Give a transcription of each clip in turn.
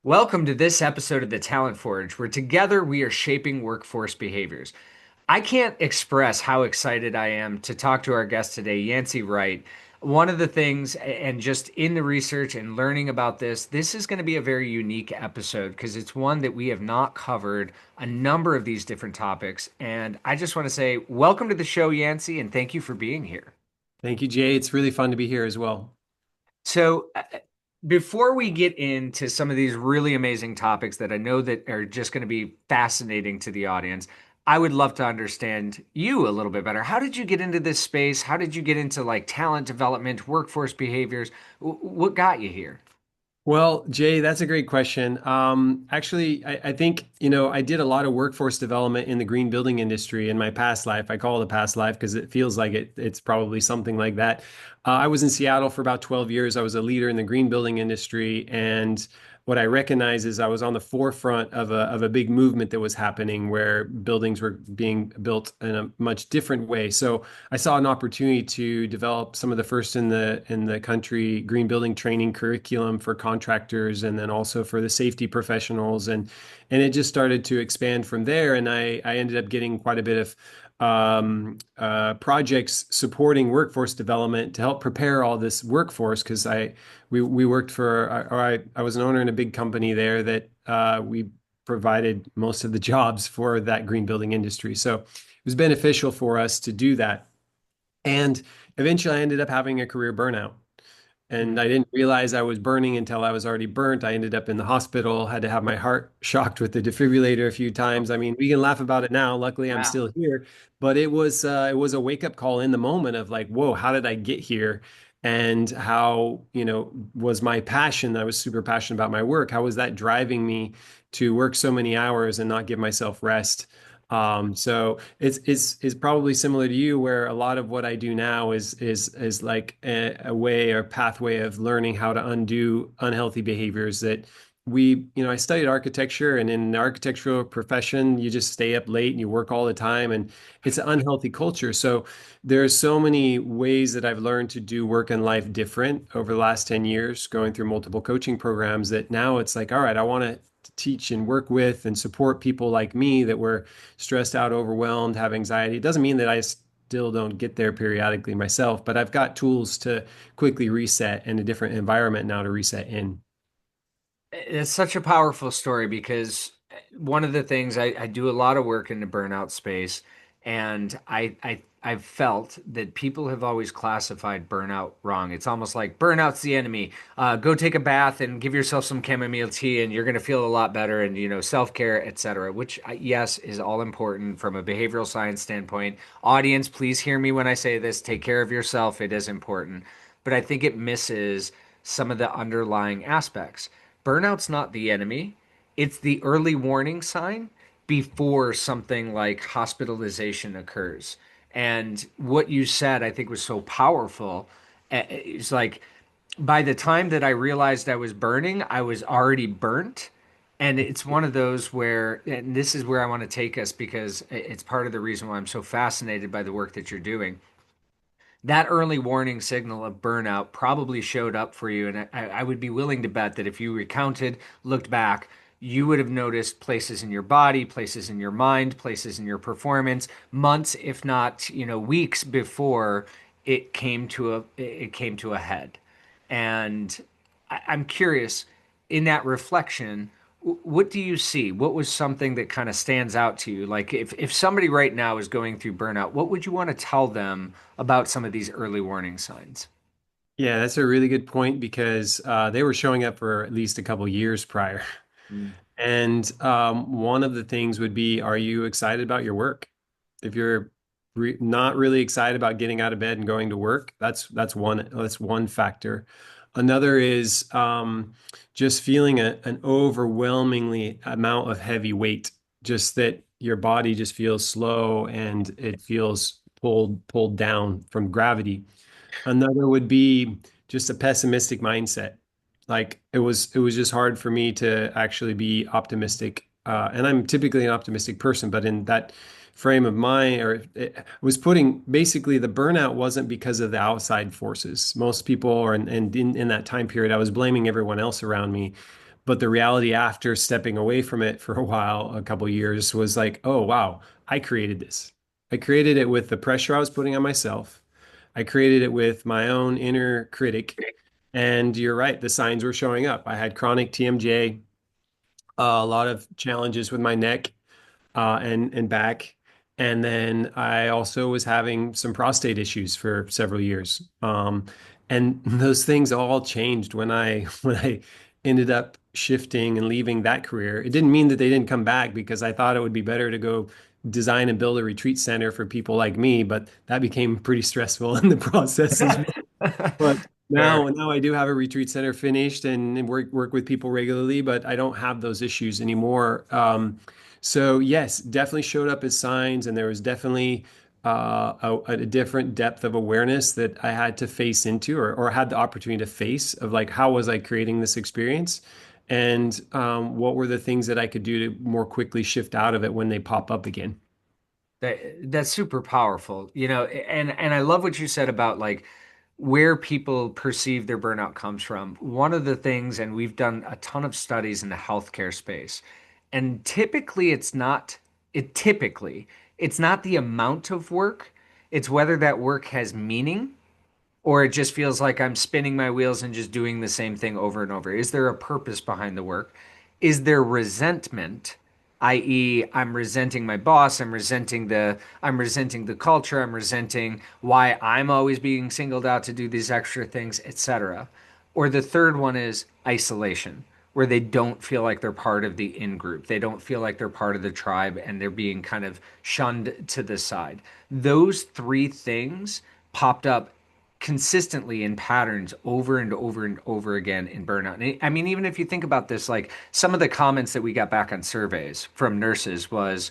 Welcome to this episode of the Talent Forge, where together we are shaping workforce behaviors. I can't express how excited I am to talk to our guest today, Yancy Wright. One of the things, and just in the research and learning about this is going to be a very unique episode because it's one that we have not covered a number of these different topics. And I just want to say, welcome to the show, Yancy, and thank you for being here. Thank you, Jay. It's really fun to be here as well. So, before we get into some of these really amazing topics that I know that are just going to be fascinating to the audience, I would love to understand you a little bit better. How did you get into this space? How did you get into like talent development, workforce behaviors? What got you here? Well, Jay, that's a great question. Actually, I think, I did a lot of workforce development in the green building industry in my past life. I call it a past life because it feels like it's probably something like that. I was in Seattle for about 12 years. I was a leader in the green building industry. And what I recognize is I was on the forefront of a big movement that was happening where buildings were being built in a much different way. So I saw an opportunity to develop some of the first in the country green building training curriculum for contractors and then also for the safety professionals and it just started to expand from there and I ended up getting quite a bit of projects supporting workforce development to help prepare all this workforce because we worked for or I was an owner in a big company there that we provided most of the jobs for that green building industry. So it was beneficial for us to do that. And eventually I ended up having a career burnout. And I didn't realize I was burning until I was already burnt. I ended up in the hospital, had to have my heart shocked with the defibrillator a few Oh, times. I mean, we can laugh about it now. Luckily, I'm wow. still here. But it was a wake-up call in the moment of like, whoa, how did I get here? And how, was my passion. I was super passionate about my work. How was that driving me to work so many hours and not give myself rest? So it's probably similar to you, where a lot of what I do now is like a way or pathway of learning how to undo unhealthy behaviors that I studied architecture, and in the architectural profession, you just stay up late and you work all the time, and it's an unhealthy culture. So there's so many ways that I've learned to do work and life different over the last 10 years, going through multiple coaching programs that now it's like, all right, I want to teach and work with and support people like me that were stressed out, overwhelmed, have anxiety. It doesn't mean that I still don't get there periodically myself, but I've got tools to quickly reset in a different environment now to reset in. It's such a powerful story because one of the things I do a lot of work in the burnout space, and I've felt that people have always classified burnout wrong. It's almost like burnout's the enemy. Go take a bath and give yourself some chamomile tea, and you're going to feel a lot better. And self-care, etc. Which yes is all important from a behavioral science standpoint. Audience, please hear me when I say this. Take care of yourself. It is important, but I think it misses some of the underlying aspects. Burnout's not the enemy. It's the early warning sign before something like hospitalization occurs. And what you said, I think, was so powerful. It's like by the time that I realized I was burning, I was already burnt. And it's one of those where, and this is where I want to take us because it's part of the reason why I'm so fascinated by the work that you're doing. That early warning signal of burnout probably showed up for you. And I would be willing to bet that if you recounted, looked back, you would have noticed places in your body, places in your mind, places in your performance, months, if not, weeks before it came to a head. And I'm curious, in that reflection, what do you see? What was something that kind of stands out to you? Like if somebody right now is going through burnout, what would you want to tell them about some of these early warning signs? Yeah, that's a really good point because they were showing up for at least a couple years prior. Mm. And one of the things would be, are you excited about your work? If you're not really excited about getting out of bed and going to work, that's one factor. Another is just feeling an overwhelmingly amount of heavy weight, just that your body just feels slow and it feels pulled down from gravity. Another would be just a pessimistic mindset. Like it was just hard for me to actually be optimistic. And I'm typically an optimistic person, but in that frame of mind, or it was putting basically the burnout wasn't because of the outside forces. Most people, or and in that time period, I was blaming everyone else around me. But the reality after stepping away from it for a while, a couple years, was like, oh, wow, I created this. I created it with the pressure I was putting on myself. I created it with my own inner critic. And you're right, the signs were showing up. I had chronic TMJ, a lot of challenges with my neck and back. And then I also was having some prostate issues for several years. And those things all changed when I when I ended up shifting and leaving that career. It didn't mean that they didn't come back because I thought it would be better to go design and build a retreat center for people like me, but that became pretty stressful in the process as well. But Fair. now I do have a retreat center finished and work with people regularly, but I don't have those issues anymore. So yes, definitely showed up as signs, and there was definitely a different depth of awareness that I had to face into, or had the opportunity to face of like how was I creating this experience, and what were the things that I could do to more quickly shift out of it when they pop up again. That's super powerful, and I love what you said about like where people perceive their burnout comes from. One of the things, and we've done a ton of studies in the healthcare space, and typically it's not the amount of work, it's whether that work has meaning or it just feels like I'm spinning my wheels and just doing the same thing over and over. Is there a purpose behind the work? Is there resentment, i.e., I'm resenting my boss, I'm resenting the culture, I'm resenting why I'm always being singled out to do these extra things, etc. Or the third one is isolation, where they don't feel like they're part of the in group. They don't feel like they're part of the tribe and they're being kind of shunned to the side. Those three things popped up consistently in patterns over and over and over again in burnout. And I mean, even if you think about this, like some of the comments that we got back on surveys from nurses was,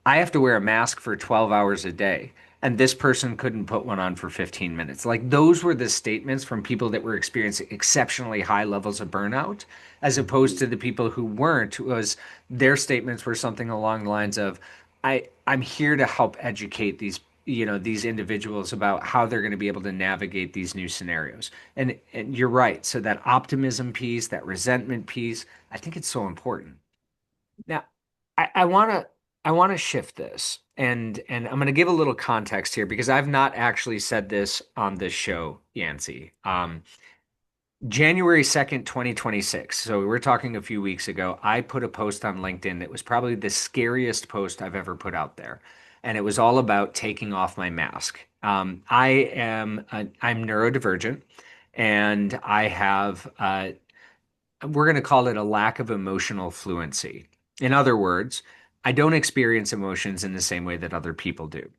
I have to wear a mask for 12 hours a day. And this person couldn't put one on for 15 minutes. Like those were the statements from people that were experiencing exceptionally high levels of burnout, as opposed to the people who weren't, who was their statements were something along the lines of, I'm here to help educate these individuals about how they're going to be able to navigate these new scenarios. And you're right. So that optimism piece, that resentment piece, I think it's so important. Now, I want to shift this, and I'm going to give a little context here because I've not actually said this on this show, Yancy. January 2nd, 2026. So we were talking a few weeks ago. I put a post on LinkedIn that was probably the scariest post I've ever put out there. And it was all about taking off my mask. I'm neurodivergent and I have, we're going to call it a lack of emotional fluency. In other words, I don't experience emotions in the same way that other people do.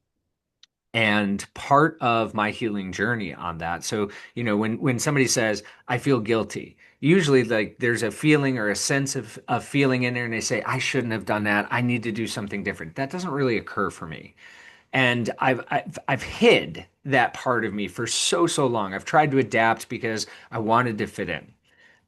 And part of my healing journey on that. So, when somebody says, I feel guilty, usually like there's a feeling or a sense of feeling in there, and they say, I shouldn't have done that. I need to do something different. That doesn't really occur for me. And I've hid that part of me for so long. I've tried to adapt because I wanted to fit in.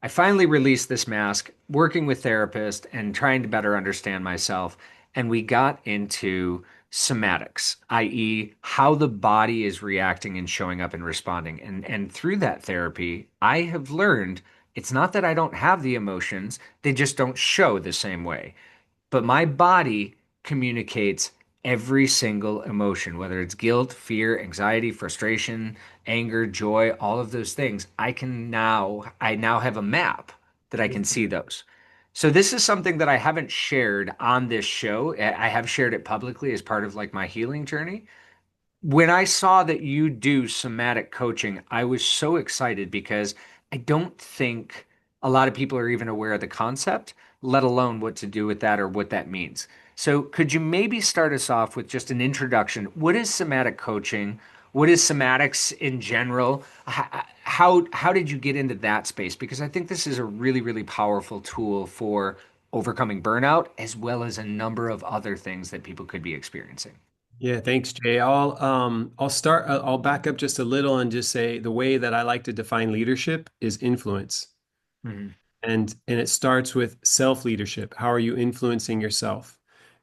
I finally released this mask, working with therapists and trying to better understand myself. And we got into somatics, i.e., how the body is reacting and showing up and responding. And through that therapy, I have learned it's not that I don't have the emotions, they just don't show the same way. But my body communicates every single emotion, whether it's guilt, fear, anxiety, frustration, anger, joy, all of those things. I now have a map that I can see those. So this is something that I haven't shared on this show. I have shared it publicly as part of like my healing journey. When I saw that you do somatic coaching, I was so excited because I don't think a lot of people are even aware of the concept, let alone what to do with that or what that means. So, could you maybe start us off with just an introduction? What is somatic coaching? What is somatics in general? How did you get into that space? Because I think this is a really, really powerful tool for overcoming burnout, as well as a number of other things that people could be experiencing. Yeah, thanks, Jay. I'll back up just a little and just say the way that I like to define leadership is influence. Mhm. And it starts with self-leadership. How are you influencing yourself?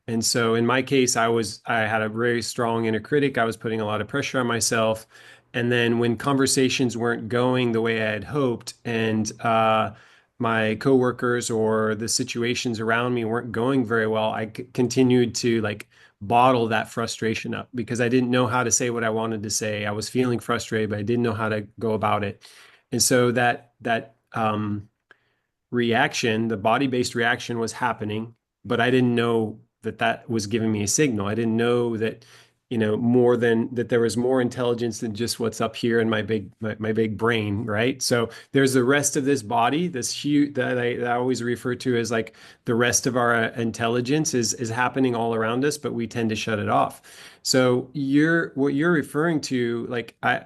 And so in my case, I had a very strong inner critic. I was putting a lot of pressure on myself. And then when conversations weren't going the way I had hoped, and my coworkers or the situations around me weren't going very well, I continued to like bottle that frustration up because I didn't know how to say what I wanted to say. I was feeling frustrated, but I didn't know how to go about it. And so that reaction, the body-based reaction was happening, but I didn't know that that was giving me a signal. I didn't know that, more than that there was more intelligence than just what's up here in my big brain, right? So there's the rest of this body, this huge that I always refer to as like the rest of our intelligence is happening all around us, but we tend to shut it off. So what you're referring to, like I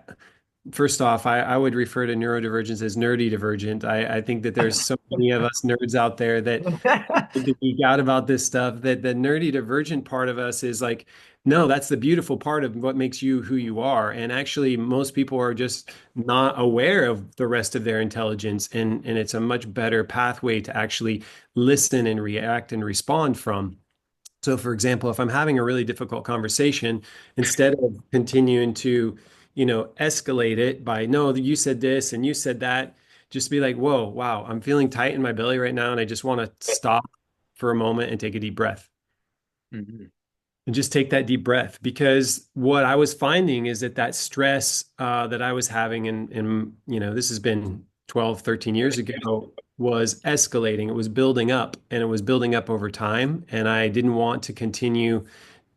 first off, I would refer to neurodivergence as nerdy divergent. I think that there's so many of us nerds out there that geek out about this stuff that the nerdy divergent part of us is like, no, that's the beautiful part of what makes you who you are. And actually, most people are just not aware of the rest of their intelligence. And it's a much better pathway to actually listen and react and respond from. So, for example, if I'm having a really difficult conversation, instead of continuing to, escalate it by, no, you said this and you said that, just be like, whoa, wow, I'm feeling tight in my belly right now. And I just want to stop for a moment and take a deep breath Mhm. and just take that deep breath. Because what I was finding is that stress that I was having, and, this has been 12, 13 years ago, was escalating. It was building up and it was building up over time. And I didn't want to continue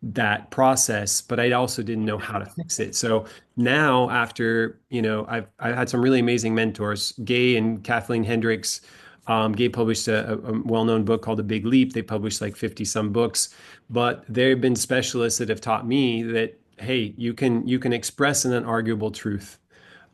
that process, but I also didn't know how to fix it. So now, after I've had some really amazing mentors, Gay and Kathleen Hendricks. Gay published a well-known book called The Big Leap. They published like 50 some books, but there have been specialists that have taught me that, hey, you can express an unarguable truth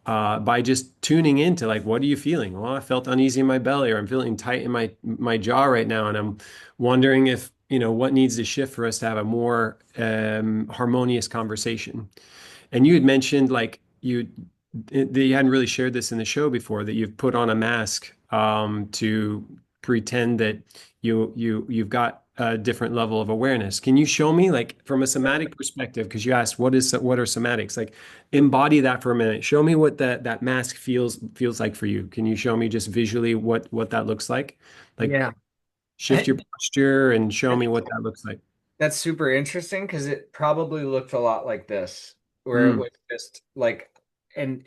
by just tuning into like, what are you feeling? Well, I felt uneasy in my belly, or I'm feeling tight in my jaw right now, and I'm wondering if what needs to shift for us to have a more harmonious conversation. And you had mentioned like that you hadn't really shared this in the show before, that you've put on a mask to pretend that you've got a different level of awareness. Can you show me, like, from a somatic perspective, because you asked what are somatics? Like, embody that for a minute. Show me what that mask feels like for you. Can you show me just visually what that looks like? Like, Yeah. shift your posture and show me what that looks like. That's super interesting because it probably looked a lot like this, where it Mm, was just like, and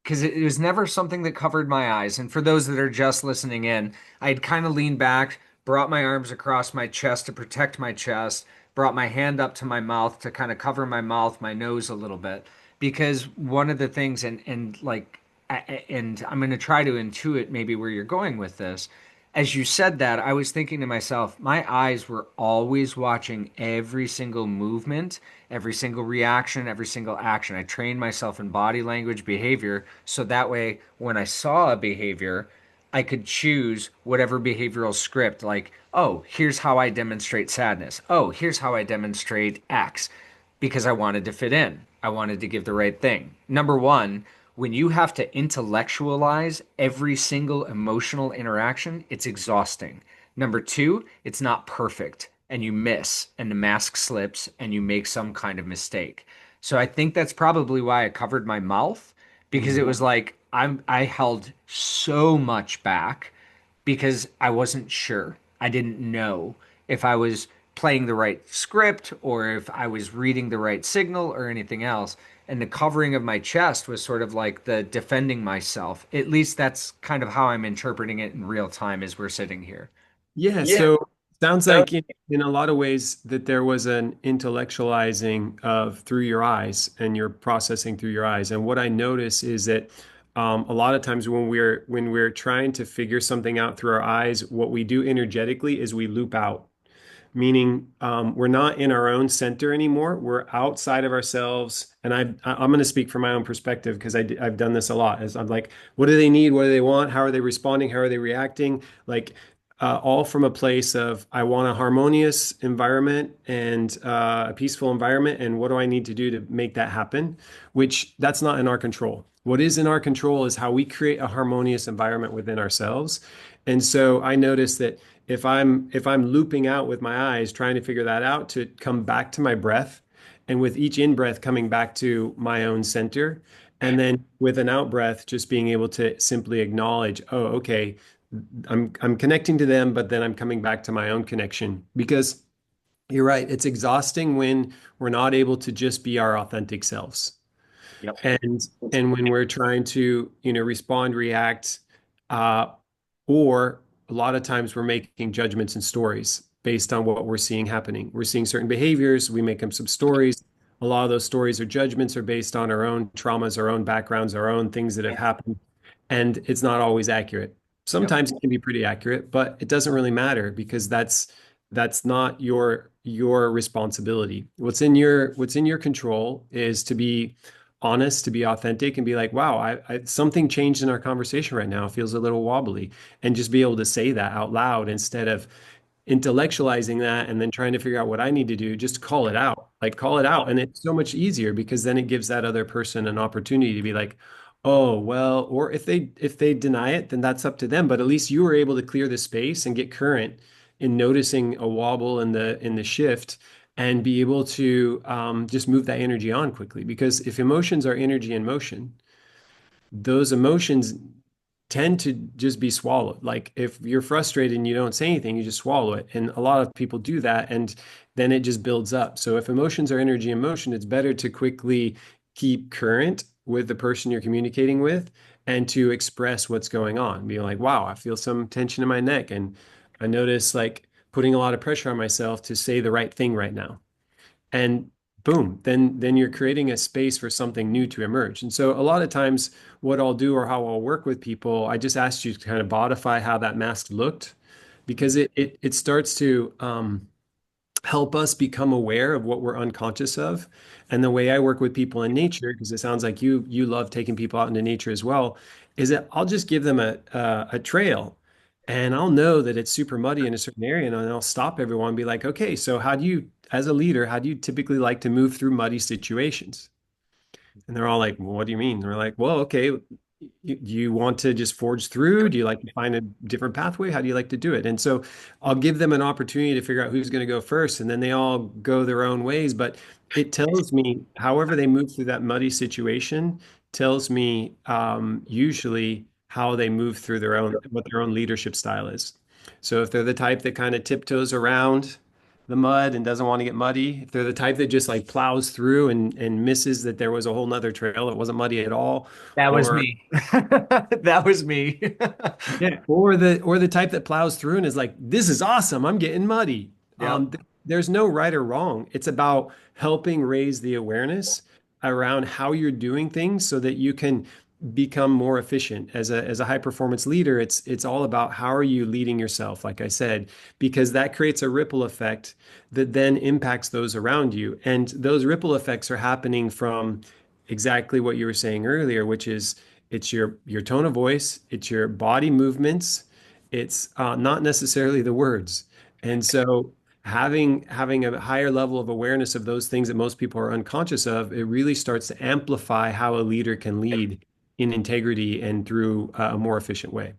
because it was never something that covered my eyes. And for those that are just listening in, I'd kind of leaned back, brought my arms across my chest to protect my chest, brought my hand up to my mouth to kind of cover my mouth, my nose a little bit. Because one of the things, and like, and I'm going to try to intuit maybe where you're going with this as you said that, I was thinking to myself, my eyes were always watching every single movement, every single reaction, every single action. I trained myself in body language behavior so that way when I saw a behavior, I could choose whatever behavioral script, like, oh, here's how I demonstrate sadness. Oh, here's how I demonstrate X because I wanted to fit in. I wanted to give the right thing. Number one, when you have to intellectualize every single emotional interaction, it's exhausting. Number two, it's not perfect and you miss and the mask slips and you make some kind of mistake. So I think that's probably why I covered my mouth because it mhm. was like I held so much back because I wasn't sure. I didn't know if I was playing the right script or if I was reading the right signal or anything else. And the covering of my chest was sort of like the defending myself. At least that's kind of how I'm interpreting it in real time as we're sitting here. Yeah, Yeah. so sounds like in a lot of ways that there was an intellectualizing of through your eyes, and you're processing through your eyes. And what I notice is that a lot of times when we're trying to figure something out through our eyes, what we do energetically is we loop out, meaning we're not in our own center anymore. We're outside of ourselves. And I'm going to speak from my own perspective because I've done this a lot. As I'm like, what do they need? What do they want? How are they responding? How are they reacting? Like, all from a place of, I want a harmonious environment and a peaceful environment. And what do I need to do to make that happen? Which that's not in our control. What is in our control is how we create a harmonious environment within ourselves. And so I notice that if I'm looping out with my eyes trying to figure that out, to come back to my breath, and with each in breath coming back to my own center, and then with an out breath just being able to simply acknowledge, oh, okay, I'm connecting to them, but then I'm coming back to my own connection because you're right. It's exhausting when we're not able to just be our authentic selves. Yep. And when we're trying to, respond, react, uh, or a lot of times we're making judgments and stories based on what we're seeing happening. We're seeing certain behaviors, we make them some stories. A lot of those stories or judgments are based on our own traumas, our own backgrounds, our own things that have happened, and it's not always accurate. Yep. Sometimes it can be pretty accurate, but it doesn't really matter because that's not your responsibility. What's in your control is to be honest, to be authentic, and be like, wow, something changed in our conversation right now. It feels a little wobbly, and just be able to say that out loud instead of intellectualizing that and then trying to figure out what I need to do. Just call it out, like call it out, and it's so much easier because then it gives that other person an opportunity to be like, oh well, or if they deny it, then that's up to them. But at least you were able to clear the space and get current in noticing a wobble in the shift and be able to just move that energy on quickly. Because if emotions are energy in motion, those emotions tend to just be swallowed. Like if you're frustrated and you don't say anything, you just swallow it. And a lot of people do that, and then it just builds up. So if emotions are energy in motion, it's better to quickly keep current with the person you're communicating with and to express what's going on. Being like, wow, I feel some tension in my neck. And I notice like putting a lot of pressure on myself to say the right thing right now, and boom, then you're creating a space for something new to emerge. And so a lot of times what I'll do or how I'll work with people, I just asked you to kind of modify how that mask looked because it starts to help us become aware of what we're unconscious of. And the way I work with people in nature, because it sounds like you love taking people out into nature as well, is that I'll just give them a trail, and I'll know that it's super muddy in a certain area, and I'll stop everyone and be like, okay, so how do you, as a leader, how do you typically like to move through muddy situations? And they're all like, well, what do you mean? And we're like, well, okay, do you want to just forge through? Do you like to find a different pathway? How do you like to do it? And so I'll give them an opportunity to figure out who's going to go first, and then they all go their own ways. But it tells me, however they move through that muddy situation, tells me usually how they move through their own, what their own leadership style is. So if they're the type that kind of tiptoes around the mud and doesn't want to get muddy, if they're the type that just like plows through and misses that there was a whole nother trail that wasn't muddy at all, That was or me. That was me. yeah, or the type that plows through and is like, this is awesome, I'm getting muddy. Yep. There's no right or wrong. It's about helping raise the awareness around how you're doing things so that you can become more efficient as a high performance leader. It's all about how are you leading yourself, like I said, because that creates a ripple effect that then impacts those around you. And those ripple effects are happening from exactly what you were saying earlier, which is it's your tone of voice, it's your body movements, it's not necessarily the words. And so having a higher level of awareness of those things that most people are unconscious of, it really starts to amplify how a leader can lead in integrity and through a more efficient way.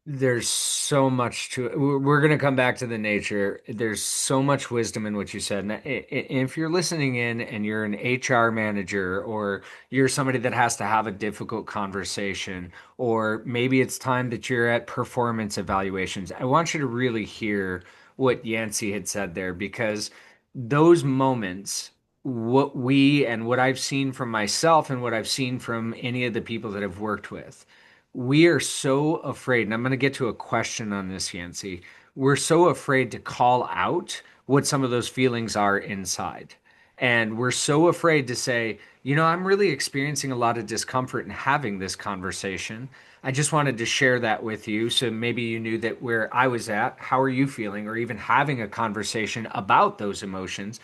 There's so much to it. We're going to come back to the nature. There's so much wisdom in what you said. And if you're listening in and you're an HR manager or you're somebody that has to have a difficult conversation, or maybe it's time that you're at performance evaluations, I want you to really hear what Yancey had said there because those moments, what we and what I've seen from myself and what I've seen from any of the people that I've worked with, we are so afraid, and I'm going to get to a question on this, Yancy. We're so afraid to call out what some of those feelings are inside. And we're so afraid to say, I'm really experiencing a lot of discomfort in having this conversation. I just wanted to share that with you. So maybe you knew that where I was at, how are you feeling, or even having a conversation about those emotions.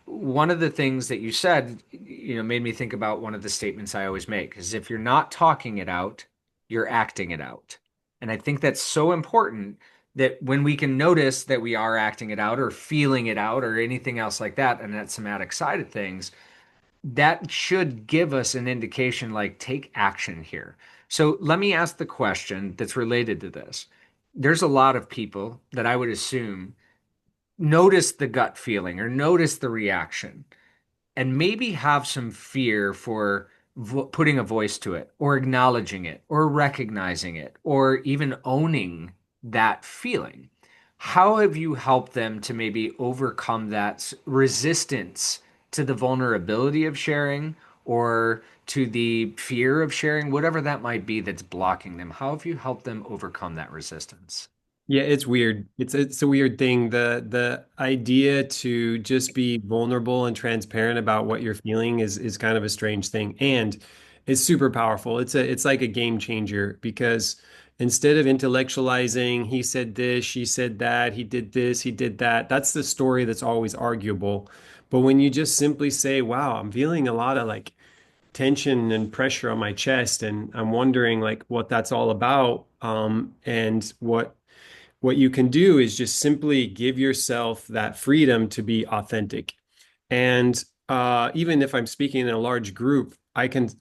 One of the things that you said, made me think about one of the statements I always make is if you're not talking it out, you're acting it out. And I think that's so important that when we can notice that we are acting it out or feeling it out or anything else like that, and that somatic side of things, that should give us an indication like take action here. So let me ask the question that's related to this. There's a lot of people that I would assume notice the gut feeling or notice the reaction and maybe have some fear for putting a voice to it, or acknowledging it, or recognizing it, or even owning that feeling. How have you helped them to maybe overcome that resistance to the vulnerability of sharing or to the fear of sharing, whatever that might be that's blocking them? How have you helped them overcome that resistance? Yeah, it's weird. It's a weird thing. The idea to just be vulnerable and transparent about what you're feeling is kind of a strange thing. And it's super powerful. It's like a game changer because instead of intellectualizing, he said this, she said that, he did this, he did that, that's the story that's always arguable. But when you just simply say, wow, I'm feeling a lot of like tension and pressure on my chest, and I'm wondering like what that's all about, and what you can do is just simply give yourself that freedom to be authentic. And even if I'm speaking in a large group,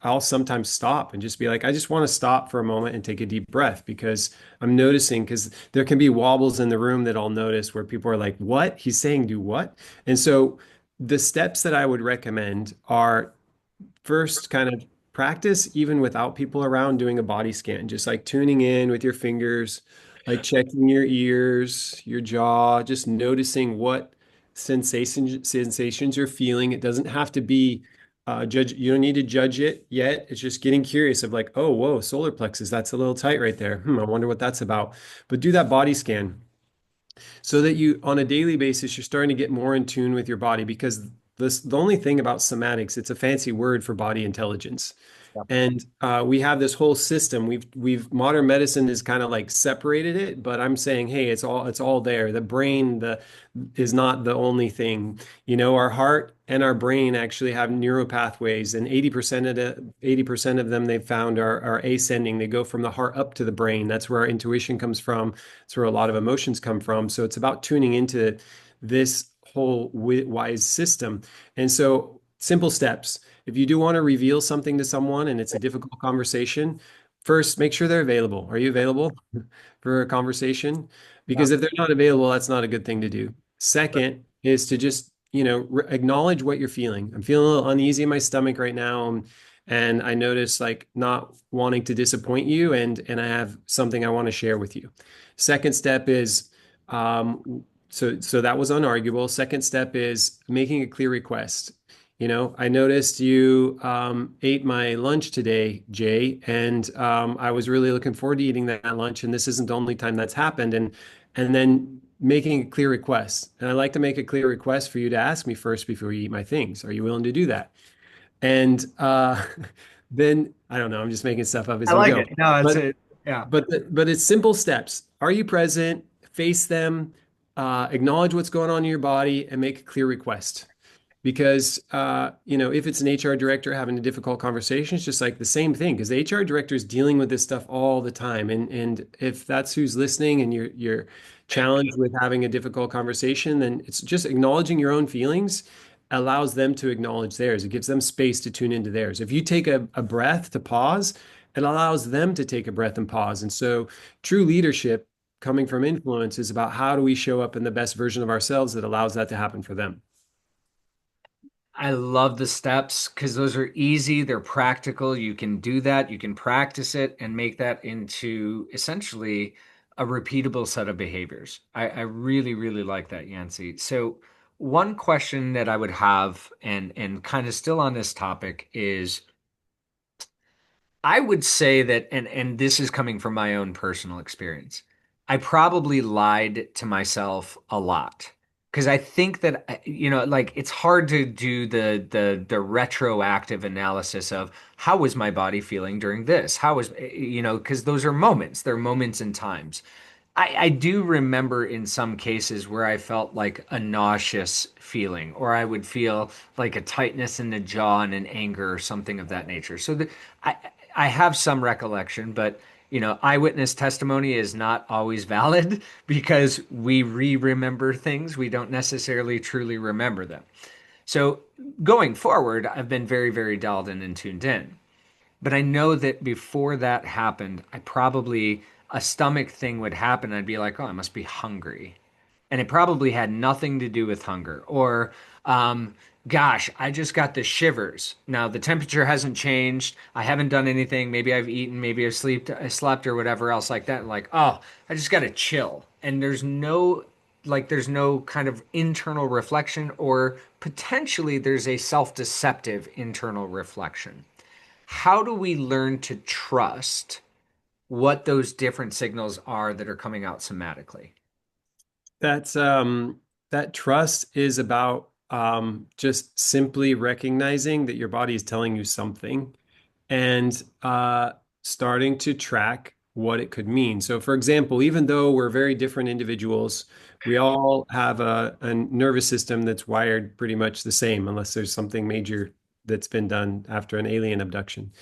I'll sometimes stop and just be like, I just want to stop for a moment and take a deep breath because I'm noticing, because there can be wobbles in the room that I'll notice where people are like, what? He's saying do what? And so the steps that I would recommend are first kind of practice even without people around doing a body scan, just like tuning in with your fingers, like checking your ears, your jaw, just noticing what sensations you're feeling. It doesn't have to be judge. You don't need to judge it yet. It's just getting curious of like, oh, whoa, solar plexus, that's a little tight right there. I wonder what that's about. But do that body scan so that you on a daily basis you're starting to get more in tune with your body, because the only thing about somatics, it's a fancy word for body intelligence. And we have this whole system. We've modern medicine has kind of like separated it, but I'm saying, hey, it's all there. The brain the is not the only thing. Our heart and our brain actually have neural pathways, and 80% of them they've found are ascending. They go from the heart up to the brain. That's where our intuition comes from. It's where a lot of emotions come from. So it's about tuning into this whole wise system. And so simple steps. If you do want to reveal something to someone and it's a difficult conversation, first make sure they're available. Are you available for a conversation? Yeah. Because if they're not available, that's not a good thing to do. Second is to just, acknowledge what you're feeling. I'm feeling a little uneasy in my stomach right now, and I notice like not wanting to disappoint you, and I have something I want to share with you. Second step is so that was unarguable. Second step is making a clear request. I noticed you ate my lunch today, Jay, and I was really looking forward to eating that lunch. And this isn't the only time that's happened. And then making a clear request. And I like to make a clear request for you to ask me first before you eat my things. Are you willing to do that? And then I don't know. I'm just making stuff up as I we like go. it. No, it's But a, yeah. but it's simple steps. Are you present? Face them. Acknowledge what's going on in your body, and make a clear request. Because if it's an HR director having a difficult conversation, it's just like the same thing. Because the HR director is dealing with this stuff all the time, and if that's who's listening, and you're challenged with having a difficult conversation, then it's just acknowledging your own feelings allows them to acknowledge theirs. It gives them space to tune into theirs. If you take a breath to pause, it allows them to take a breath and pause. And so, true leadership coming from influence is about how do we show up in the best version of ourselves that allows that to happen for them. I love the steps because those are easy, they're practical. You can do that, you can practice it and make that into essentially a repeatable set of behaviors. I really, really like that, Yancy. So one question that I would have and kind of still on this topic is I would say that, and this is coming from my own personal experience. I probably lied to myself a lot because I think that like it's hard to do the retroactive analysis of how was my body feeling during this? How was because those are moments, they're moments in times. I do remember in some cases where I felt like a nauseous feeling, or I would feel like a tightness in the jaw and an anger or something of that nature. So I I have some recollection, but eyewitness testimony is not always valid because we re-remember things. We don't necessarily truly remember them. So going forward, I've been very, very dialed in and tuned in. But I know that before that happened, I probably a stomach thing would happen. I'd be like, oh, I must be hungry. And it probably had nothing to do with hunger. Or um, Gosh, I just got the shivers. Now the temperature hasn't changed. I haven't done anything. Maybe I've eaten, maybe I slept or whatever else like that. And like, oh, I just got to chill. And there's no kind of internal reflection, or potentially there's a self-deceptive internal reflection. How do we learn to trust what those different signals are that are coming out somatically? That's that trust is about just simply recognizing that your body is telling you something and starting to track what it could mean. So, for example, even though we're very different individuals, we all have a nervous system that's wired pretty much the same, unless there's something major that's been done after an alien abduction.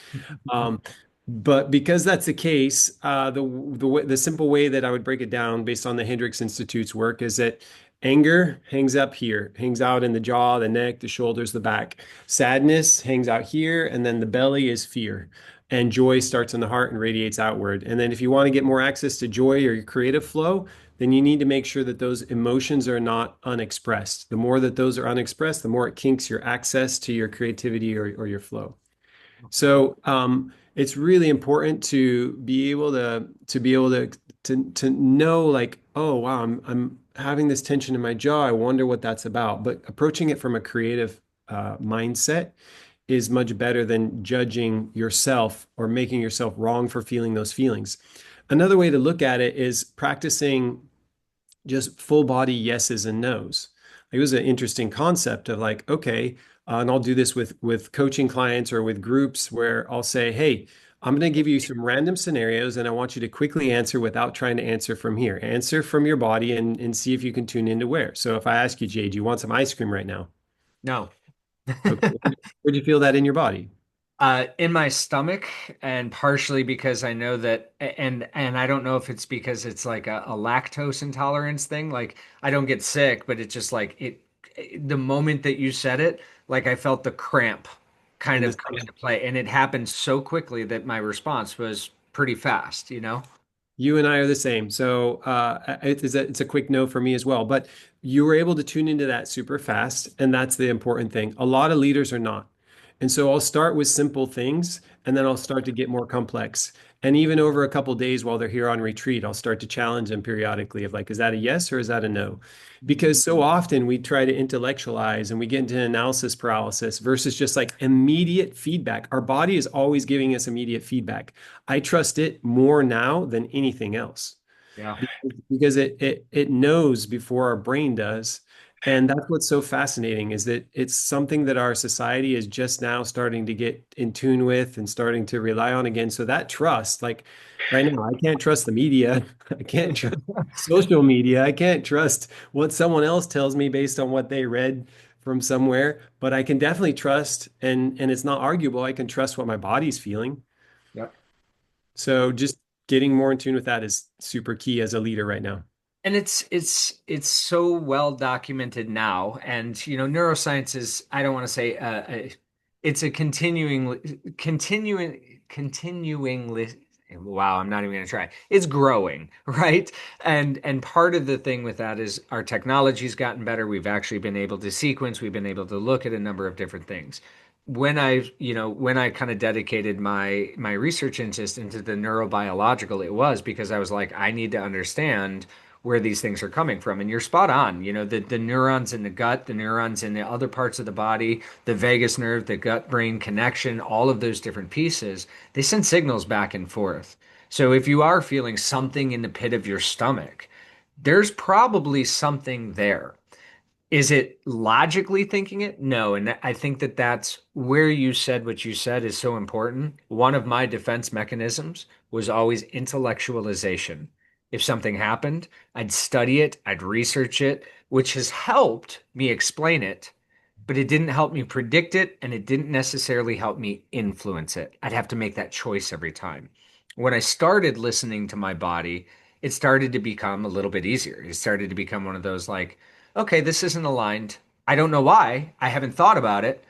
Um, but because that's the case, the simple way that I would break it down based on the Hendricks Institute's work is that anger hangs up here, hangs out in the jaw, the neck, the shoulders, the back. Sadness hangs out here, and then the belly is fear. And joy starts in the heart and radiates outward. And then if you want to get more access to joy or your creative flow, then you need to make sure that those emotions are not unexpressed. The more that those are unexpressed, the more it kinks your access to your creativity or your flow. So it's really important to be able to know like, oh wow, I'm having this tension in my jaw. I wonder what that's about. But approaching it from a creative mindset is much better than judging yourself or making yourself wrong for feeling those feelings. Another way to look at it is practicing just full body yeses and nos. It was an interesting concept of like, okay, and I'll do this with coaching clients or with groups where I'll say, hey, I'm going to give you some random scenarios and I want you to quickly answer without trying to answer from here. Answer from your body and see if you can tune into where. So if I ask you, Jay, do you want some ice cream right now? No. Okay. Where'd you feel that in your body? In my stomach, and partially because I know that, and I don't know if it's because it's like a lactose intolerance thing. Like I don't get sick, but it's just like the moment that you said it, like I felt the cramp kind In the of come into play, and it happened so quickly that my response was pretty fast, you know? You and I are the same. So it's a quick no for me as well. But you were able to tune into that super fast, and that's the important thing. A lot of leaders are not. And so I'll start with simple things, and then I'll start to get more complex. And even over a couple days while they're here on retreat, I'll start to challenge them periodically of like, is that a yes or is that a no? Because so often we try to intellectualize and we get into analysis paralysis versus just like immediate feedback. Our body is always giving us immediate feedback. I trust it more now than anything else Yeah. because it knows before our brain does. And that's what's so fascinating is that it's something that our society is just now starting to get in tune with and starting to rely on again. So that trust, like right now, I can't trust the media. I can't trust social media. I can't trust what someone else tells me based on what they read from somewhere, but I can definitely trust and it's not arguable. I can trust what my body's feeling. Yep. So just getting more in tune with that is super key as a leader right now. And it's so well documented now, and neuroscience is, I don't want to say, it's a continuing. Wow, I'm not even going to try. It's growing, right? And part of the thing with that is our technology's gotten better. We've actually been able to sequence. We've been able to look at a number of different things. When I kind of dedicated my research interest into the neurobiological, it was because I was like, I need to understand where these things are coming from. And you're spot on. The neurons in the gut, the neurons in the other parts of the body, the vagus nerve, the gut brain connection, all of those different pieces, they send signals back and forth. So if you are feeling something in the pit of your stomach, there's probably something there. Is it logically thinking it? No. And I think that that's where you said what you said is so important. One of my defense mechanisms was always intellectualization. If something happened, I'd study it, I'd research it, which has helped me explain it, but it didn't help me predict it, and it didn't necessarily help me influence it. I'd have to make that choice every time. When I started listening to my body, it started to become a little bit easier. It started to become one of those like, okay, this isn't aligned. I don't know why. I haven't thought about it,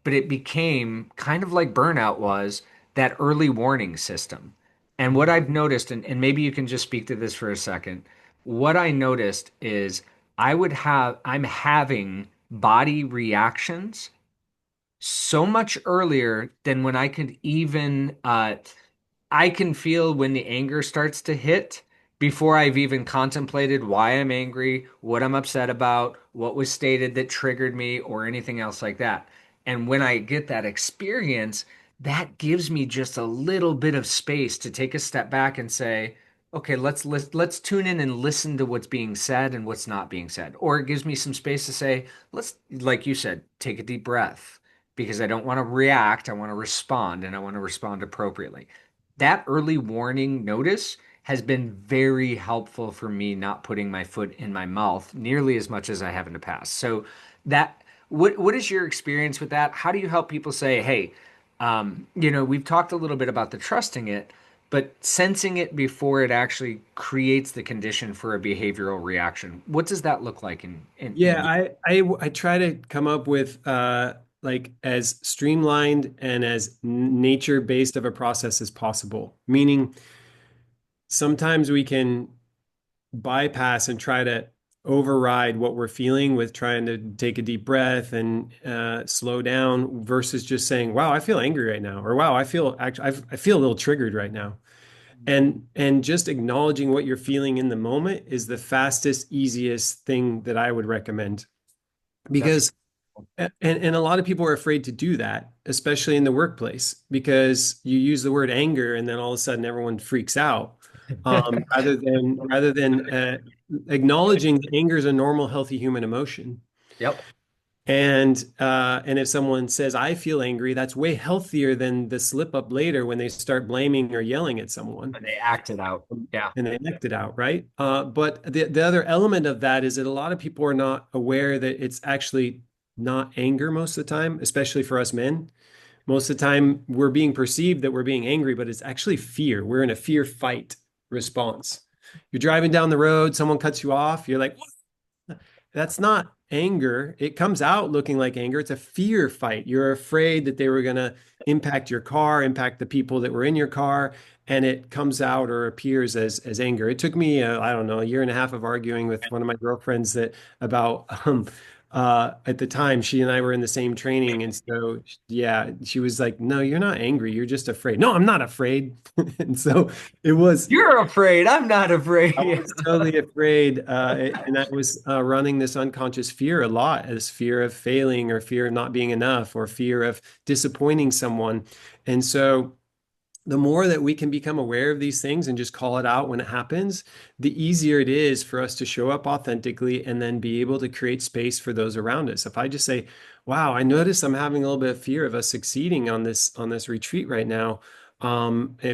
but it became kind of like burnout was, that early warning system. And what I've noticed, and maybe you can just speak to this for a second, what I noticed is I'm having body reactions so much earlier than when I could even I can feel when the anger starts to hit before I've even contemplated why I'm angry, what I'm upset about, what was stated that triggered me, or anything else like that. And when I get that experience, that gives me just a little bit of space to take a step back and say, okay, let's tune in and listen to what's being said and what's not being said. Or it gives me some space to say, let's, like you said, take a deep breath because I don't want to react, I want to respond and I want to respond appropriately. That early warning notice has been very helpful for me not putting my foot in my mouth nearly as much as I have in the past. So that what is your experience with that? How do you help people say, hey, we've talked a little bit about the trusting it, but sensing it before it actually creates the condition for a behavioral reaction. What does that look like in Yeah, you? I try to come up with like as streamlined and as nature based of a process as possible. Meaning sometimes we can bypass and try to override what we're feeling with trying to take a deep breath and slow down versus just saying, "Wow, I feel angry right now," or "Wow, I feel actually I feel a little triggered right now." And just acknowledging what you're feeling in the moment is the fastest, easiest thing that I would recommend That's because and a lot of people are afraid to do that, especially in the workplace, because you use the word anger and then all of a sudden everyone freaks out. Rather than acknowledging that anger is a normal, healthy human emotion. Yep. And if someone says, I feel angry, that's way healthier than the slip up later when they start blaming or yelling at someone And they act it out. Yeah. and they act it out, right? But the other element of that is that a lot of people are not aware that it's actually not anger most of the time, especially for us men. Most of the time, we're being perceived that we're being angry, but it's actually fear. We're in a fear fight response. You're driving down the road, someone cuts you off, you're like, that's not anger. It comes out looking like anger. It's a fear fight. You're afraid that they were going to impact your car, impact the people that were in your car, and it comes out or appears as anger. It took me, I don't know, a year and a half of arguing with one of my girlfriends that about at the time she and I were in the same training, and so yeah, she was like, "No, you're not angry. You're just afraid." No, I'm not afraid. And so it was. You're afraid. I'm not I afraid. was totally afraid, and I was running this unconscious fear a lot, as fear of failing, or fear of not being enough, or fear of disappointing someone. And so, the more that we can become aware of these things and just call it out when it happens, the easier it is for us to show up authentically and then be able to create space for those around us. If I just say, "Wow, I notice I'm having a little bit of fear of us succeeding on this retreat right now."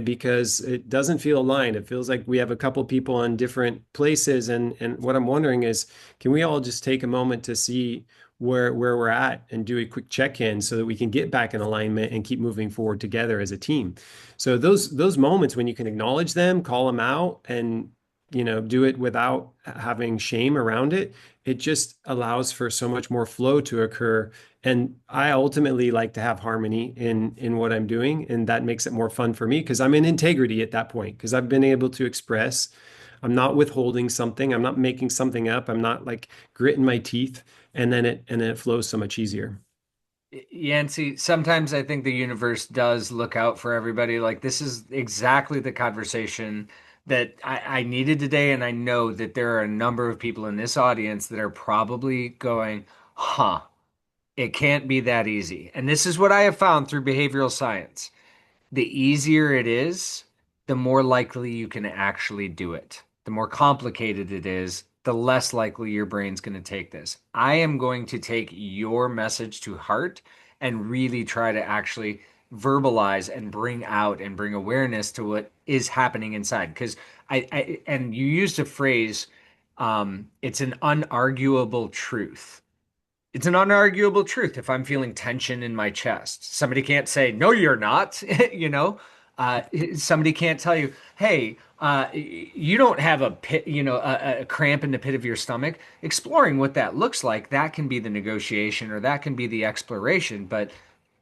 Because it doesn't feel aligned. It feels like we have a couple people in different places, and what I'm wondering is, can we all just take a moment to see where we're at and do a quick check-in so that we can get back in alignment and keep moving forward together as a team? So those moments when you can acknowledge them, call them out, and do it without having shame around it, it just allows for so much more flow to occur. And I ultimately like to have harmony in what I'm doing, and that makes it more fun for me because I'm in integrity at that point because I've been able to express. I'm not withholding something. I'm not making something up. I'm not like gritting my teeth, and then it flows so much easier. Yancy, sometimes I think the universe does look out for everybody. Like this is exactly the conversation that I needed today, and I know that there are a number of people in this audience that are probably going, huh, it can't be that easy. And this is what I have found through behavioral science. The easier it is, the more likely you can actually do it. The more complicated it is, the less likely your brain's going to take this. I am going to take your message to heart and really try to actually verbalize and bring out and bring awareness to what is happening inside. Because and you used a phrase, it's an unarguable truth. It's an unarguable truth. If I'm feeling tension in my chest, somebody can't say, no, you're not. You know, uh, somebody can't tell you, hey, you don't have a pit, a cramp in the pit of your stomach. Exploring what that looks like, that can be the negotiation or that can be the exploration. But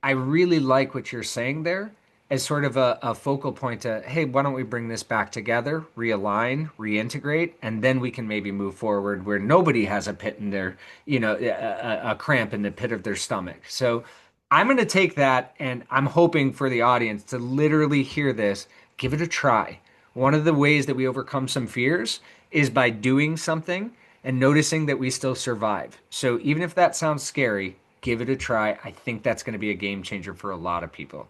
I really like what you're saying there. as sort of a focal point to, hey, why don't we bring this back together, realign, reintegrate, and then we can maybe move forward where nobody has a pit in their, a cramp in the pit of their stomach. So I'm going to take that and I'm hoping for the audience to literally hear this, give it a try. One of the ways that we overcome some fears is by doing something and noticing that we still survive. So even if that sounds scary, give it a try. I think that's going to be a game changer for a lot of people.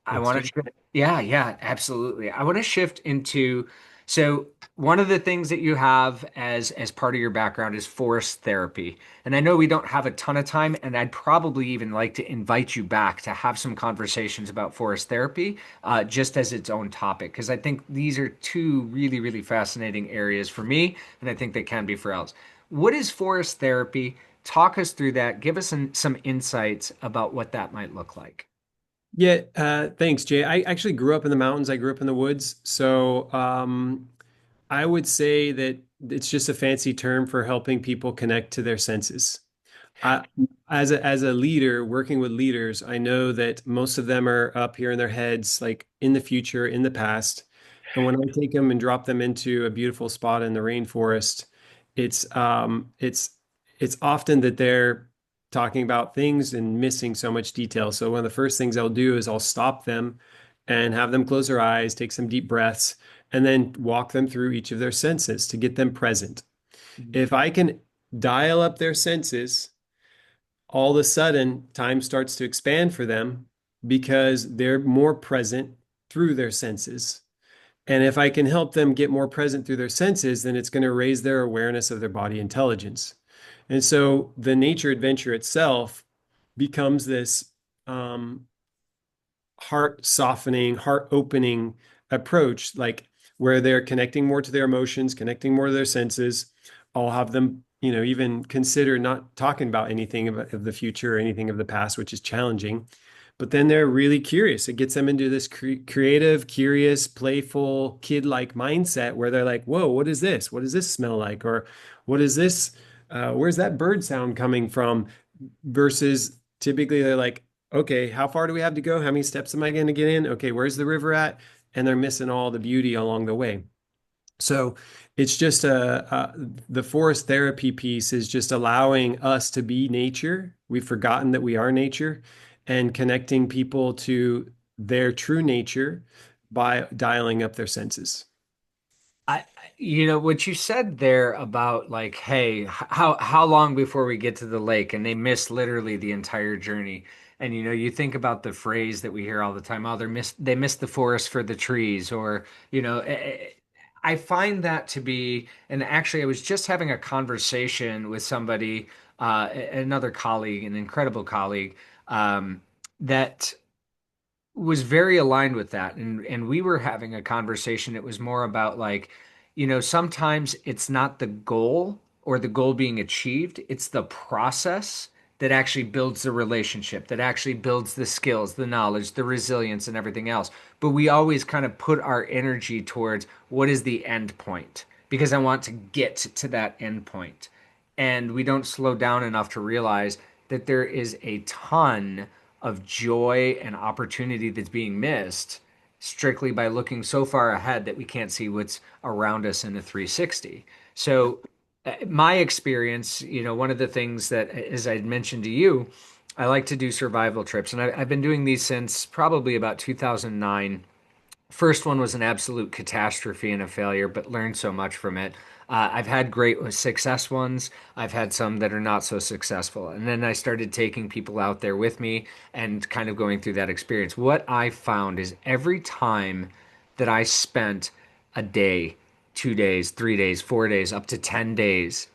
I Let's want do to it. shift. Yeah, yeah, absolutely. I want to shift into so one of the things that you have as part of your background is forest therapy. And I know we don't have a ton of time, and I'd probably even like to invite you back to have some conversations about forest therapy, just as its own topic, because I think these are two really, really fascinating areas for me, and I think they can be for others. What is forest therapy? Talk us through that. Give us some insights about what that might look like. Yeah, thanks, Jay. I actually grew up in the mountains. I grew up in the woods. So I would say that it's just a fancy term for helping people connect to their senses. I, as a leader, working with leaders, I know that most of them are up here in their heads, like in the future, in the past. And when I take them and drop them into a beautiful spot in the rainforest, it's um, it's it's often that they're talking about things and missing so much detail. So one of the first things I'll do is I'll stop them and have them close their eyes, take some deep breaths, and then walk them through each of their senses to get them present. If I can dial up their senses, all of a sudden time starts to expand for them because they're more present through their senses. And if I can help them get more present through their senses, then it's going to raise their awareness of their body intelligence. And so the nature adventure itself becomes this um, heart softening, heart opening approach, like where they're connecting more to their emotions, connecting more to their senses. I'll have them, even consider not talking about anything of the future or anything of the past, which is challenging. But then they're really curious. It gets them into this creative, curious, playful, kid-like mindset where they're like, "Whoa, what is this? What does this smell like?" Or "What is this? Where's that bird sound coming from?" Versus typically they're like, okay, how far do we have to go? How many steps am I going to get in? Okay, where's the river at? And they're missing all the beauty along the way. So it's just the forest therapy piece is just allowing us to be nature. We've forgotten that we are nature and connecting people to their true nature by dialing up their senses. What you said there about like, hey, how long before we get to the lake, and they miss literally the entire journey. And you think about the phrase that we hear all the time, oh, they missed the forest for the trees, or I find that to be, and actually, I was just having a conversation with somebody, another colleague, an incredible colleague, that was very aligned with that, and we were having a conversation. It was more about like, sometimes it's not the goal or the goal being achieved, it's the process that actually builds the relationship, that actually builds the skills, the knowledge, the resilience, and everything else. But we always kind of put our energy towards what is the end point, because I want to get to that end point. And we don't slow down enough to realize that there is a ton of joy and opportunity that's being missed strictly by looking so far ahead that we can't see what's around us in a 360. So, my experience, one of the things that, as I mentioned to you, I like to do survival trips, and I've been doing these since probably about 2009. First one was an absolute catastrophe and a failure, but learned so much from it. I've had great success ones. I've had some that are not so successful. And then I started taking people out there with me and kind of going through that experience. What I found is every time that I spent a day, 2 days, 3 days, 4 days, up to 10 days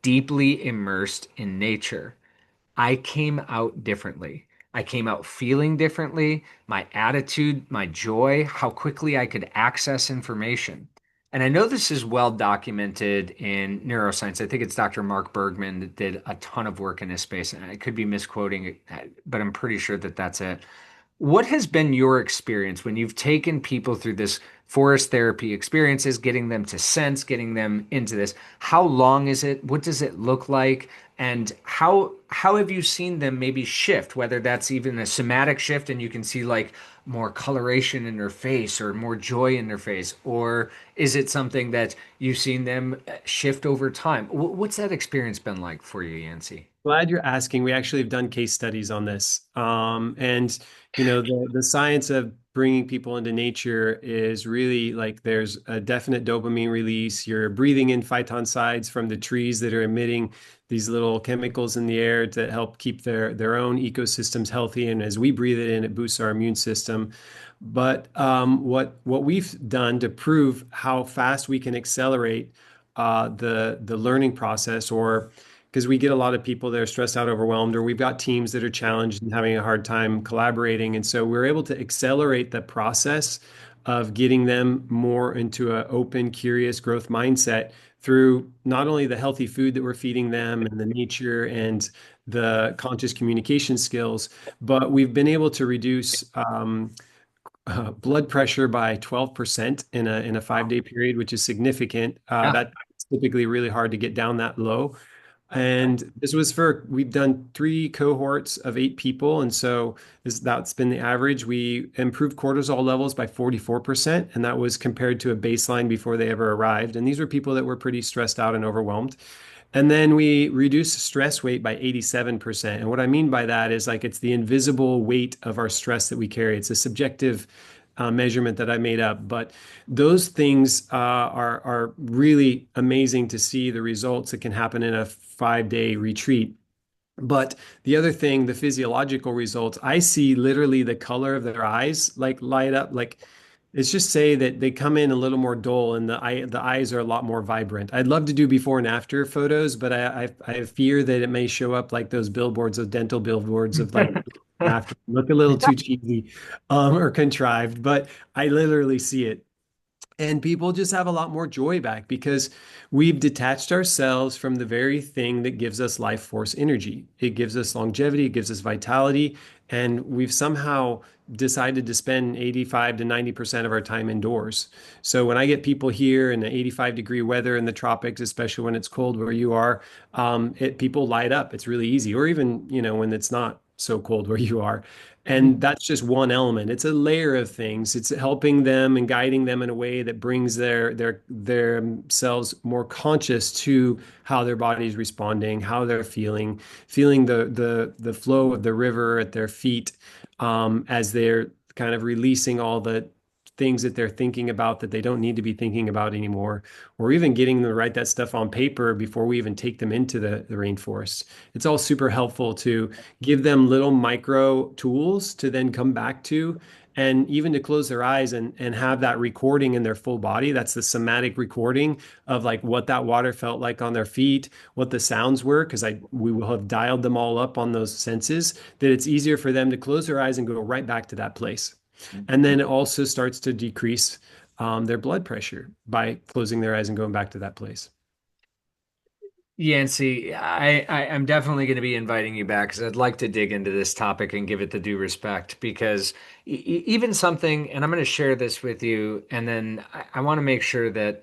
deeply immersed in nature, I came out differently. I came out feeling differently, my attitude, my joy, how quickly I could access information. And I know this is well documented in neuroscience. I think it's Dr. Mark Bergman that did a ton of work in this space. And I could be misquoting it, but I'm pretty sure that that's it. What has been your experience when you've taken people through this forest therapy experiences, getting them to sense, getting them into this? How long is it? What does it look like? And how have you seen them maybe shift, whether that's even a somatic shift and you can see like, more coloration in their face or more joy in their face? Or is it something that you've seen them shift over time? What's that experience been like for you, Yancy? Glad you're asking. We actually have done case studies on this. And you know, the science of bringing people into nature is really like there's a definite dopamine release. You're breathing in phytoncides from the trees that are emitting these little chemicals in the air to help keep their own ecosystems healthy. And as we breathe it in, it boosts our immune system. But what we've done to prove how fast we can accelerate the learning process, or because we get a lot of people that are stressed out, overwhelmed, or we've got teams that are challenged and having a hard time collaborating. And so we're able to accelerate the process of getting them more into an open, curious growth mindset through not only the healthy food that we're feeding them and the nature and the conscious communication skills, but we've been able to reduce blood pressure by 12% in a 5 day period, which is significant. Yeah. That's typically really hard to get down that low. And this was we've done 3 cohorts of 8 people. And so that's been the average. We improved cortisol levels by 44%. And that was compared to a baseline before they ever arrived. And these were people that were pretty stressed out and overwhelmed. And then we reduced stress weight by 87%. And what I mean by that is like it's the invisible weight of our stress that we carry. It's a subjective measurement that I made up. But those things are really amazing to see the results that can happen in a 5 day retreat. But the other thing, the physiological results, I see literally the color of their eyes like light up. Like let's just say that they come in a little more dull and the eyes are a lot more vibrant. I'd love to do before and after photos, but I fear that it may show up like those billboards, those dental billboards of like after look a little too cheesy or contrived, but I literally see it. And people just have a lot more joy back because we've detached ourselves from the very thing that gives us life force energy. It gives us longevity, it gives us vitality, and we've somehow decided to spend 85 to 90% of our time indoors. So when I get people here in the 85-degree weather in the tropics, especially when it's cold where you are, people light up. It's really easy. Or even, you know, when it's not so cold where you are. And that's just one element. It's a layer of things. It's helping them and guiding them in a way that brings their themselves more conscious to how their body is responding, how they're feeling the flow of the river at their feet, as they're kind of releasing all the things that they're thinking about that they don't need to be thinking about anymore, or even getting them to write that stuff on paper before we even take them into the rainforest. It's all super helpful to give them little micro tools to then come back to, and even to close their eyes and have that recording in their full body. That's the somatic recording of like what that water felt like on their feet, what the sounds were, because I we will have dialed them all up on those senses, that it's easier for them to close their eyes and go right back to that place. And then it also starts to decrease their blood pressure by closing their eyes and going back to that place. Yancy, I'm definitely going to be inviting you back because I'd like to dig into this topic and give it the due respect because even something, and I'm going to share this with you, and then I want to make sure that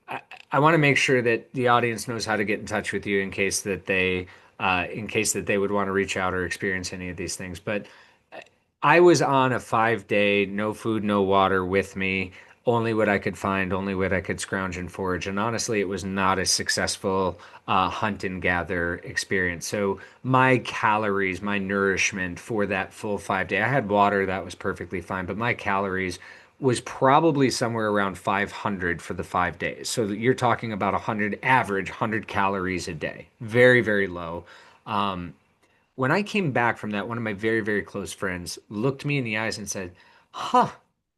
I, I want to make sure that the audience knows how to get in touch with you in case that they would want to reach out or experience any of these things. But I was on a 5 day, no food, no water with me, only what I could find, only what I could scrounge and forage. And honestly, it was not a successful hunt and gather experience. So my calories, my nourishment for that full 5 day, I had water, that was perfectly fine, but my calories was probably somewhere around 500 for the 5 days. So you're talking about 100 average, 100 calories a day. Very, very low. Um, when I came back from that, one of my very, very close friends looked me in the eyes and said, "Huh,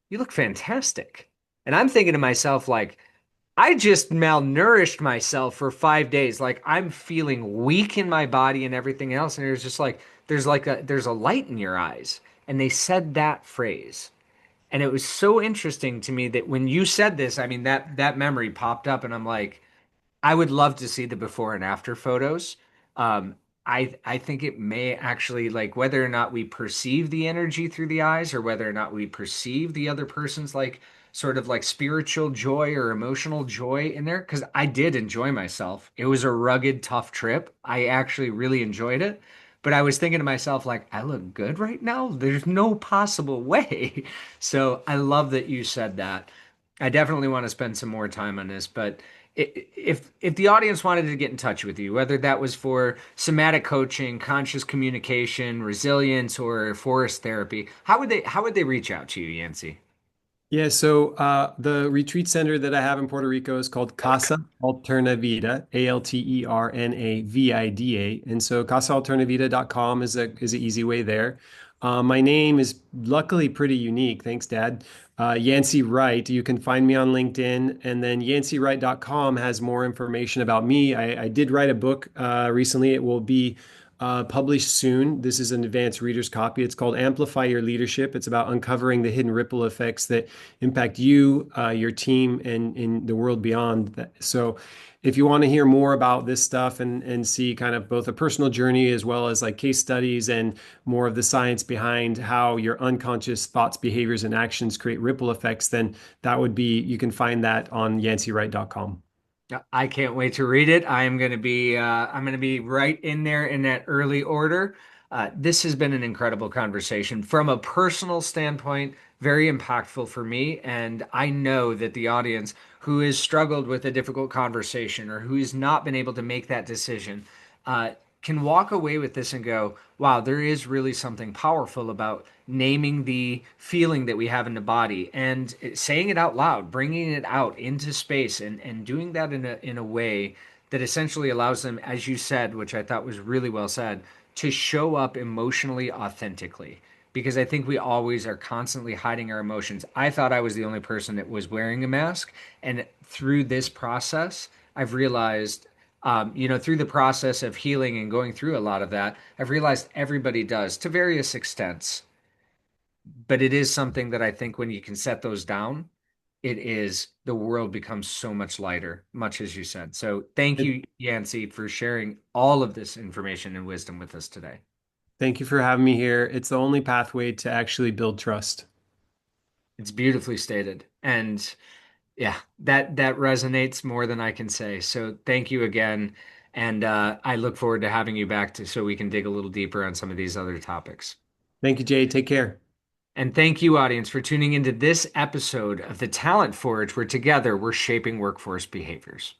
you look fantastic." And I'm thinking to myself, like, I just malnourished myself for 5 days. Like, I'm feeling weak in my body and everything else. And it was just like, there's a light in your eyes. And they said that phrase. And it was so interesting to me that when you said this, I mean, that memory popped up, and I'm like, I would love to see the before and after photos. I think it may actually like whether or not we perceive the energy through the eyes or whether or not we perceive the other person's like sort of like spiritual joy or emotional joy in there. Because I did enjoy myself. It was a rugged, tough trip. I actually really enjoyed it. but I was thinking to myself, like, I look good right now. There's no possible way. So I love that you said that. I definitely want to spend some more time on this, but if the audience wanted to get in touch with you, whether that was for somatic coaching, conscious communication, resilience, or forest therapy, how would they reach out to you, Yancey? Yeah, so the retreat center that I have in Puerto Rico is called Casa Alternavida, Alternavida. And so casaalternavida.com is an easy way there. My name is luckily pretty unique. Thanks, Dad. Yancy Wright. You can find me on LinkedIn. And then yancywright.com has more information about me. I did write a book recently. It will be published soon. This is an advanced reader's copy. It's called Amplify Your Leadership. It's about uncovering the hidden ripple effects that impact you, your team, and in the world beyond that. So, if you want to hear more about this stuff and see kind of both a personal journey as well as like case studies and more of the science behind how your unconscious thoughts, behaviors, and actions create ripple effects, then that would be you can find that on yancywright.com. Yeah, I can't wait to read it. I'm gonna be right in there in that early order. This has been an incredible conversation from a personal standpoint, very impactful for me, and I know that the audience who has struggled with a difficult conversation or who's not been able to make that decision, uh, can walk away with this and go, wow, there is really something powerful about naming the feeling that we have in the body and saying it out loud, bringing it out into space and doing that in a way that essentially allows them, as you said, which I thought was really well said, to show up emotionally authentically. Because I think we always are constantly hiding our emotions. I thought I was the only person that was wearing a mask. And through this process, I've realized through the process of healing and going through a lot of that, I've realized everybody does to various extents. But it is something that I think when you can set those down, the world becomes so much lighter, much as you said. So thank And you, Yancey, for sharing all of this information and wisdom with us today. thank you for having me here. It's the only pathway to actually build trust. It's beautifully stated. And yeah, that resonates more than I can say. So thank you again. And I look forward to having you back so we can dig a little deeper on some of these other topics. Thank you, Jay. Take care. And thank you, audience, for tuning into this episode of the Talent Forge, where together we're shaping workforce behaviors.